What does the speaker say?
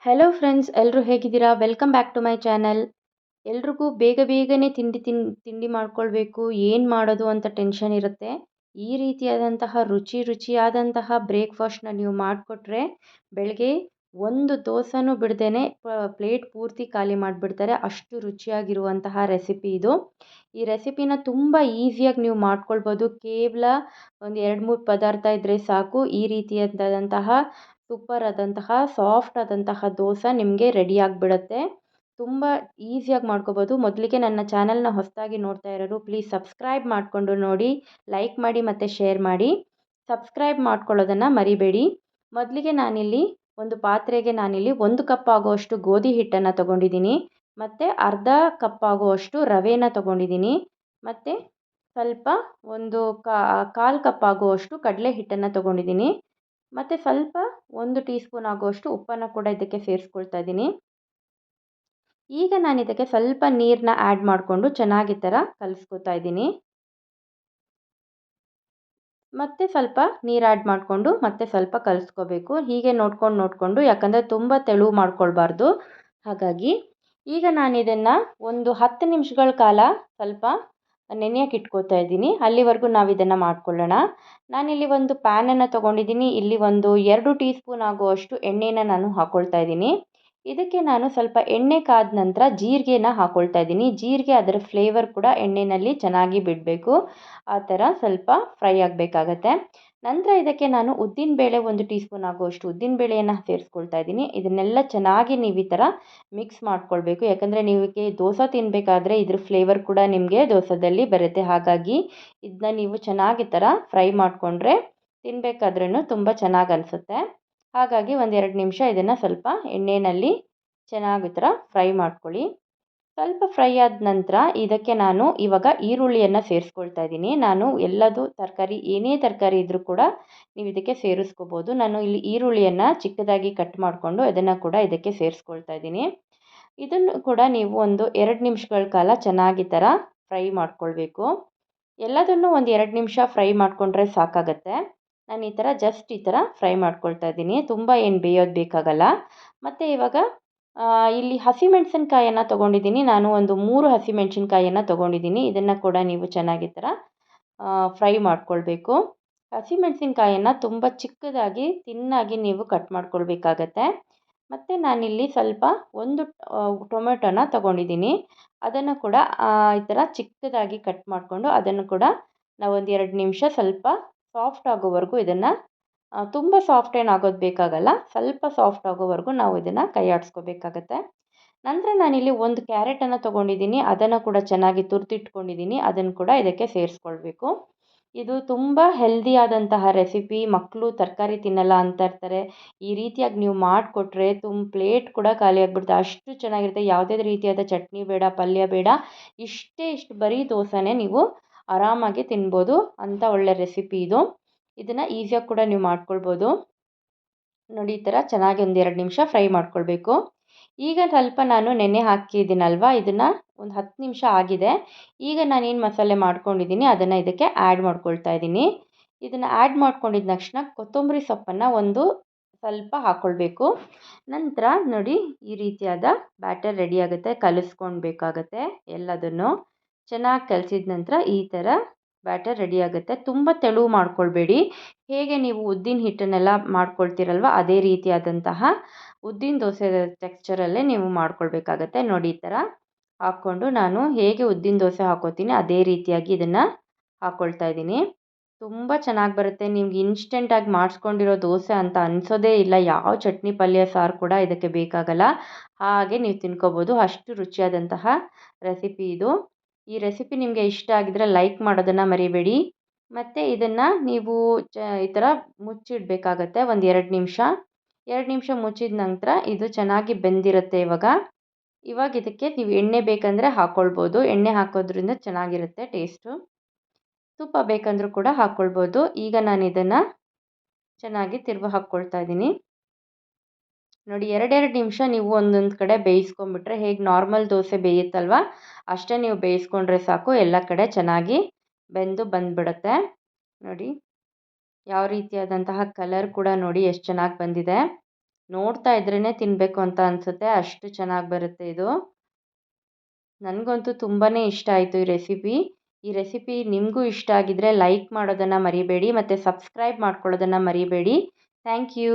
Hello friends, ಎಲ್ಲರೂ ಹೇಗಿದ್ದೀರಾ? Welcome back to my channel. ಎಲ್ರಿಗೂ ಬೇಗ ಬೇಗನೆ ತಿಂಡಿ ಮಾಡ್ಕೊಳ್ಬೇಕು, ಏನು ಮಾಡೋದು ಅಂತ ಟೆನ್ಷನ್ ಇರುತ್ತೆ. ಈ ರೀತಿಯಾದಂತಹ ರುಚಿಯಾದಂತಹ ಬ್ರೇಕ್ಫಾಸ್ಟ್ನ ನೀವು ಮಾಡಿಕೊಟ್ರೆ ಬೆಳಗ್ಗೆ ಒಂದು ದೋಸೆನೂ ಬಿಡದೇನೆ ಪ್ಲೇಟ್ ಪೂರ್ತಿ ಖಾಲಿ ಮಾಡಿಬಿಡ್ತಾರೆ. ಅಷ್ಟು ರುಚಿಯಾಗಿರುವಂತಹ ರೆಸಿಪಿ ಇದು. ಈ ರೆಸಿಪಿನ ತುಂಬ ಈಸಿಯಾಗಿ ನೀವು ಮಾಡ್ಕೊಳ್ಬೋದು. ಕೇವಲ ಒಂದು 2-3 ಪದಾರ್ಥ ಇದ್ದರೆ ಸಾಕು. ಈ ರೀತಿಯಾದಂತಹ ಸೂಪರ್ ಆದಂತಹ ಸಾಫ್ಟ್ ಆದಂತಹ ದೋಸೆ ನಿಮಗೆ ರೆಡಿ ಆಗಿಬಿಡುತ್ತೆ. ತುಂಬ ಈಸಿಯಾಗಿ ಮಾಡ್ಕೋಬೋದು. ಮೊದಲಿಗೆ ನನ್ನ ಚಾನಲ್ನ ಹೊಸದಾಗಿ ನೋಡ್ತಾ ಇರೋರು ಪ್ಲೀಸ್ ಸಬ್ಸ್ಕ್ರೈಬ್ ಮಾಡಿಕೊಂಡು ನೋಡಿ, ಲೈಕ್ ಮಾಡಿ ಮತ್ತು ಶೇರ್ ಮಾಡಿ. ಸಬ್ಸ್ಕ್ರೈಬ್ ಮಾಡ್ಕೊಳ್ಳೋದನ್ನು ಮರಿಬೇಡಿ. ಮೊದಲಿಗೆ ನಾನಿಲ್ಲಿ ಒಂದು ಪಾತ್ರೆಗೆ 1 ಕಪ್ ಆಗುವಷ್ಟು ಗೋಧಿ ಹಿಟ್ಟನ್ನು ತೊಗೊಂಡಿದ್ದೀನಿ, ಮತ್ತು ಅರ್ಧ ಕಪ್ ಆಗುವಷ್ಟು ರವೆನ ತೊಗೊಂಡಿದ್ದೀನಿ, ಮತ್ತು ಸ್ವಲ್ಪ ಒಂದು ಕಾಲು ಕಪ್ ಆಗುವಷ್ಟು ಕಡಲೆ ಹಿಟ್ಟನ್ನು ತೊಗೊಂಡಿದ್ದೀನಿ, ಮತ್ತು ಸ್ವಲ್ಪ 1 ಟೀ ಸ್ಪೂನ್ ಆಗುವಷ್ಟು ಉಪ್ಪನ್ನು ಕೂಡ ಇದಕ್ಕೆ ಸೇರಿಸ್ಕೊಳ್ತಾ ಇದ್ದೀನಿ. ಈಗ ನಾನು ಇದಕ್ಕೆ ಸ್ವಲ್ಪ ನೀರನ್ನ ಆ್ಯಡ್ ಮಾಡಿಕೊಂಡು ಚೆನ್ನಾಗಿ ಥರ ಕಲಿಸ್ಕೊತಾ ಇದ್ದೀನಿ. ಮತ್ತೆ ಸ್ವಲ್ಪ ನೀರು ಆ್ಯಡ್ ಮಾಡಿಕೊಂಡು ಮತ್ತೆ ಸ್ವಲ್ಪ ಕಲಿಸ್ಕೋಬೇಕು. ಹೀಗೆ ನೋಡಿಕೊಂಡು ಯಾಕಂದರೆ ತುಂಬ ತೆಳು ಮಾಡ್ಕೊಳ್ಬಾರ್ದು. ಹಾಗಾಗಿ ಈಗ ನಾನು ಇದನ್ನು ಒಂದು 10 ನಿಮಿಷಗಳ ಕಾಲ ಸ್ವಲ್ಪ ನೆನೆಯೋಕೆ ಇಟ್ಕೋತಾ ಇದ್ದೀನಿ. ಅಲ್ಲಿವರೆಗೂ ನಾವು ಇದನ್ನು ಮಾಡ್ಕೊಳ್ಳೋಣ. ನಾನಿಲ್ಲಿ ಒಂದು ಪ್ಯಾನನ್ನು ತೊಗೊಂಡಿದ್ದೀನಿ. ಇಲ್ಲಿ ಒಂದು 2 ಟೀ ಸ್ಪೂನ್ ಆಗುವಷ್ಟು ಎಣ್ಣೆನ ನಾನು ಹಾಕ್ಕೊಳ್ತಾ ಇದ್ದೀನಿ. ಇದಕ್ಕೆ ನಾನು ಸ್ವಲ್ಪ ಎಣ್ಣೆ ಕಾದ ನಂತರ ಜೀರಿಗೆನ ಹಾಕ್ಕೊಳ್ತಾ ಇದ್ದೀನಿ. ಜೀರಿಗೆ ಅದರ ಫ್ಲೇವರ್ ಕೂಡ ಎಣ್ಣೆಯಲ್ಲಿ ಚೆನ್ನಾಗಿ ಬಿಡಬೇಕು. ಆ ಥರ ಸ್ವಲ್ಪ ಫ್ರೈ ಆಗಬೇಕಾಗತ್ತೆ. ನಂತರ ಇದಕ್ಕೆ ನಾನು ಉದ್ದಿನಬೇಳೆ 1 ಟೀ ಸ್ಪೂನ್ ಆಗುವಷ್ಟು ಉದ್ದಿನಬೇಳೆಯನ್ನು ಸೇರಿಸ್ಕೊಳ್ತಾ ಇದ್ದೀನಿ. ಇದನ್ನೆಲ್ಲ ಚೆನ್ನಾಗಿ ನೀವು ಈ ಥರ ಮಿಕ್ಸ್ ಮಾಡ್ಕೊಳ್ಬೇಕು. ಯಾಕಂದರೆ ನೀವಿಗೆ ದೋಸೆ ತಿನ್ನಬೇಕಾದ್ರೆ ಇದ್ರ ಫ್ಲೇವರ್ ಕೂಡ ನಿಮಗೆ ದೋಸೆದಲ್ಲಿ ಬರುತ್ತೆ. ಹಾಗಾಗಿ ಇದನ್ನ ನೀವು ಚೆನ್ನಾಗಿ ಥರ ಫ್ರೈ ಮಾಡಿಕೊಂಡ್ರೆ ತಿನ್ನಬೇಕಾದ್ರೂ ತುಂಬ ಚೆನ್ನಾಗಿ ಅನಿಸುತ್ತೆ. ಹಾಗಾಗಿ 1-2 ನಿಮಿಷ ಇದನ್ನು ಸ್ವಲ್ಪ ಎಣ್ಣೆಯಲ್ಲಿ ಚೆನ್ನಾಗಿ ಥರ ಫ್ರೈ ಮಾಡ್ಕೊಳ್ಳಿ. ಸ್ವಲ್ಪ ಫ್ರೈ ಆದ ನಂತರ ಇದಕ್ಕೆ ನಾನು ಇವಾಗ ಈರುಳ್ಳಿಯನ್ನು ಸೇರಿಸ್ಕೊಳ್ತಾ ಇದ್ದೀನಿ. ನಾನು ಎಲ್ಲದೂ ತರಕಾರಿ ಏನೇ ತರಕಾರಿ ಇದ್ದರೂ ಕೂಡ ನೀವು ಇದಕ್ಕೆ ಸೇರಿಸ್ಕೋಬೋದು. ನಾನು ಇಲ್ಲಿ ಈರುಳ್ಳಿಯನ್ನು ಚಿಕ್ಕದಾಗಿ ಕಟ್ ಮಾಡಿಕೊಂಡು ಅದನ್ನು ಕೂಡ ಇದಕ್ಕೆ ಸೇರಿಸ್ಕೊಳ್ತಾ ಇದ್ದೀನಿ. ಇದನ್ನು ಕೂಡ ನೀವು ಒಂದು 2 ನಿಮಿಷಗಳ ಕಾಲ ಚೆನ್ನಾಗಿ ಥರ ಫ್ರೈ ಮಾಡ್ಕೊಳ್ಬೇಕು. ಎಲ್ಲದನ್ನು ಒಂದು 2 ನಿಮಿಷ ಫ್ರೈ ಮಾಡಿಕೊಂಡ್ರೆ ಸಾಕಾಗತ್ತೆ. ನಾನು ಈ ಥರ ಜಸ್ಟ್ ಈ ಥರ ಫ್ರೈ ಮಾಡ್ಕೊಳ್ತಾ ಇದ್ದೀನಿ. ತುಂಬ ಏನು ಬೇಯೋದು ಬೇಕಾಗಲ್ಲ. ಮತ್ತು ಇವಾಗ ಇಲ್ಲಿ ಹಸಿಮೆಣಸಿನ್ಕಾಯನ್ನು ತೊಗೊಂಡಿದ್ದೀನಿ. ನಾನು ಒಂದು 3 ಹಸಿಮೆಣಸಿನ್ಕಾಯನ್ನು ತೊಗೊಂಡಿದ್ದೀನಿ. ಇದನ್ನು ಕೂಡ ನೀವು ಚೆನ್ನಾಗಿ ಥರ ಫ್ರೈ ಮಾಡ್ಕೊಳ್ಬೇಕು. ಹಸಿಮೆಣಸಿನ್ಕಾಯನ್ನು ತುಂಬ ಚಿಕ್ಕದಾಗಿ ತಿನ್ನಾಗಿ ನೀವು ಕಟ್ ಮಾಡ್ಕೊಳ್ಬೇಕಾಗತ್ತೆ. ಮತ್ತು ನಾನಿಲ್ಲಿ ಸ್ವಲ್ಪ ಒಂದು ಟೊಮೆಟೊನ ತೊಗೊಂಡಿದ್ದೀನಿ. ಅದನ್ನು ಕೂಡ ಈ ಥರ ಚಿಕ್ಕದಾಗಿ ಕಟ್ ಮಾಡಿಕೊಂಡು ಅದನ್ನು ಕೂಡ ನಾವು ಒಂದು 2 ನಿಮಿಷ ಸ್ವಲ್ಪ ಸಾಫ್ಟ್ ಆಗೋವರೆಗೂ ಇದನ್ನು ತುಂಬ ಸಾಫ್ಟ್ ಏನು ಆಗೋದು ಬೇಕಾಗಲ್ಲ. ಸ್ವಲ್ಪ ಸಾಫ್ಟ್ ಆಗೋವರೆಗೂ ನಾವು ಇದನ್ನು ಕೈ ಆಡಿಸ್ಕೋಬೇಕಾಗತ್ತೆ. ನಂತರ ನಾನಿಲ್ಲಿ ಒಂದು ಕ್ಯಾರೆಟನ್ನು ತೊಗೊಂಡಿದ್ದೀನಿ. ಅದನ್ನು ಕೂಡ ಚೆನ್ನಾಗಿ ತುರಿದಿಟ್ಕೊಂಡಿದ್ದೀನಿ. ಅದನ್ನು ಕೂಡ ಇದಕ್ಕೆ ಸೇರಿಸ್ಕೊಳ್ಬೇಕು. ಇದು ತುಂಬ ಹೆಲ್ದಿಯಾದಂತಹ ರೆಸಿಪಿ. ಮಕ್ಕಳು ತರಕಾರಿ ತಿನ್ನಲ್ಲ ಅಂತ ಇರ್ತಾರೆ. ಈ ರೀತಿಯಾಗಿ ನೀವು ಮಾಡಿಕೊಟ್ರೆ ಪ್ಲೇಟ್ ಕೂಡ ಖಾಲಿ ಆಗಿಬಿಡುತ್ತೆ. ಅಷ್ಟು ಚೆನ್ನಾಗಿರುತ್ತೆ. ಯಾವುದೇ ರೀತಿಯಾದ ಚಟ್ನಿ ಬೇಡ, ಪಲ್ಯ ಬೇಡ. ಇಷ್ಟು ಬರೀ ದೋಸೆನೇ ನೀವು ಆರಾಮಾಗಿ ತಿನ್ಬೋದು ಅಂಥ ಒಳ್ಳೆ ರೆಸಿಪಿ ಇದು. ಇದನ್ನು ಈಸಿಯಾಗಿ ಕೂಡ ನೀವು ಮಾಡ್ಕೊಳ್ಬೋದು. ನೋಡಿ ಈ ಥರ ಚೆನ್ನಾಗಿ ಒಂದು 2 ನಿಮಿಷ ಫ್ರೈ ಮಾಡ್ಕೊಳ್ಬೇಕು. ಈಗ ಸ್ವಲ್ಪ ನಾನು ನೆನೆ ಹಾಕಿದ್ದೀನಲ್ವ, ಇದನ್ನು ಒಂದು 10 ನಿಮಿಷ ಆಗಿದೆ. ಈಗ ನಾನೇನು ಮಸಾಲೆ ಮಾಡ್ಕೊಂಡಿದ್ದೀನಿ ಅದನ್ನು ಇದಕ್ಕೆ ಆ್ಯಡ್ ಮಾಡ್ಕೊಳ್ತಾ ಇದ್ದೀನಿ. ಇದನ್ನು ಆ್ಯಡ್ ಮಾಡ್ಕೊಂಡಿದ್ದ ತಕ್ಷಣ ಕೊತ್ತಂಬರಿ ಸೊಪ್ಪನ್ನು ಒಂದು ಸ್ವಲ್ಪ ಹಾಕ್ಕೊಳ್ಬೇಕು. ನಂತರ ನೋಡಿ ಈ ರೀತಿಯಾದ ಬ್ಯಾಟರ್ ರೆಡಿ ಆಗುತ್ತೆ. ಕಲಿಸ್ಕೊಳ್ಬೇಕಾಗತ್ತೆ ಎಲ್ಲದನ್ನು. ಚೆನ್ನಾಗಿ ಕಲಿಸಿದ ನಂತರ ಈ ಥರ ಬ್ಯಾಟರ್ ರೆಡಿ ಆಗುತ್ತೆ. ತುಂಬ ತೆಳು ಮಾಡ್ಕೊಳ್ಬೇಡಿ. ಹೇಗೆ ನೀವು ಉದ್ದಿನ ಹಿಟ್ಟನ್ನೆಲ್ಲ ಮಾಡ್ಕೊಳ್ತೀರಲ್ವ ಅದೇ ರೀತಿಯಾದಂತಹ ಉದ್ದಿನ ದೋಸೆ ಟೆಕ್ಸ್ಚರಲ್ಲೇ ನೀವು ಮಾಡ್ಕೊಳ್ಬೇಕಾಗತ್ತೆ. ನೋಡಿ ಈ ಥರ ಹಾಕ್ಕೊಂಡು ನಾನು ಹೇಗೆ ಉದ್ದಿನ ದೋಸೆ ಹಾಕೋತೀನಿ ಅದೇ ರೀತಿಯಾಗಿ ಇದನ್ನು ಹಾಕ್ಕೊಳ್ತಾ ಇದ್ದೀನಿ. ತುಂಬ ಚೆನ್ನಾಗಿ ಬರುತ್ತೆ. ನಿಮ್ಗೆ ಇನ್ಸ್ಟೆಂಟಾಗಿ ಮಾಡಿಸ್ಕೊಂಡಿರೋ ದೋಸೆ ಅಂತ ಅನಿಸೋದೇ ಇಲ್ಲ. ಯಾವ ಚಟ್ನಿ ಪಲ್ಯ ಸಾರು ಕೂಡ ಇದಕ್ಕೆ ಬೇಕಾಗಲ್ಲ. ಹಾಗೆ ನೀವು ತಿನ್ಕೋಬೋದು. ಅಷ್ಟು ರುಚಿಯಾದಂತಹ ರೆಸಿಪಿ ಇದು. ಈ ರೆಸಿಪಿ ನಿಮಗೆ ಇಷ್ಟ ಆಗಿದ್ರೆ ಲೈಕ್ ಮಾಡೋದನ್ನು ಮರಿಬೇಡಿ. ಮತ್ತು ಇದನ್ನು ನೀವು ಈ ಥರ ಮುಚ್ಚಿಡಬೇಕಾಗತ್ತೆ ಒಂದು 2 ನಿಮಿಷ. 2 ನಿಮಿಷ ಮುಚ್ಚಿದ ನಂತರ ಇದು ಚೆನ್ನಾಗಿ ಬೆಂದಿರುತ್ತೆ. ಇವಾಗ ಇದಕ್ಕೆ ನೀವು ಎಣ್ಣೆ ಬೇಕಂದರೆ ಹಾಕ್ಕೊಳ್ಬೋದು. ಎಣ್ಣೆ ಹಾಕೋದ್ರಿಂದ ಚೆನ್ನಾಗಿರುತ್ತೆ ಟೇಸ್ಟು. ತುಪ್ಪ ಬೇಕಂದ್ರೂ ಕೂಡ ಹಾಕ್ಕೊಳ್ಬೋದು. ಈಗ ನಾನು ಇದನ್ನು ಚೆನ್ನಾಗಿ ತಿರುವಿ ಹಾಕ್ಕೊಳ್ತಾ ಇದ್ದೀನಿ. ನೋಡಿ 2 ನಿಮಿಷ ನೀವು ಒಂದೊಂದು ಕಡೆ ಬೇಯಿಸ್ಕೊಂಬಿಟ್ರೆ ಹೇಗೆ ನಾರ್ಮಲ್ ದೋಸೆ ಬೇಯುತ್ತಲ್ವ ಅಷ್ಟೇ ನೀವು ಬೇಯಿಸ್ಕೊಂಡ್ರೆ ಸಾಕು. ಎಲ್ಲ ಕಡೆ ಚೆನ್ನಾಗಿ ಬೆಂದು ಬಂದುಬಿಡುತ್ತೆ. ನೋಡಿ ಯಾವ ರೀತಿಯಾದಂತಹ ಕಲರ್ ಕೂಡ ನೋಡಿ ಎಷ್ಟು ಚೆನ್ನಾಗಿ ಬಂದಿದೆ. ನೋಡ್ತಾ ಇದ್ರೇ ತಿನ್ನಬೇಕು ಅಂತ ಅನಿಸುತ್ತೆ, ಅಷ್ಟು ಚೆನ್ನಾಗಿ ಬರುತ್ತೆ ಇದು. ನನಗಂತೂ ತುಂಬಾ ಇಷ್ಟ ಆಯಿತು ಈ ರೆಸಿಪಿ. ಈ ರೆಸಿಪಿ ನಿಮಗೂ ಇಷ್ಟ ಆಗಿದ್ದರೆ ಲೈಕ್ ಮಾಡೋದನ್ನು ಮರಿಬೇಡಿ ಮತ್ತು ಸಬ್ಸ್ಕ್ರೈಬ್ ಮಾಡ್ಕೊಳ್ಳೋದನ್ನು ಮರಿಬೇಡಿ. Thank you.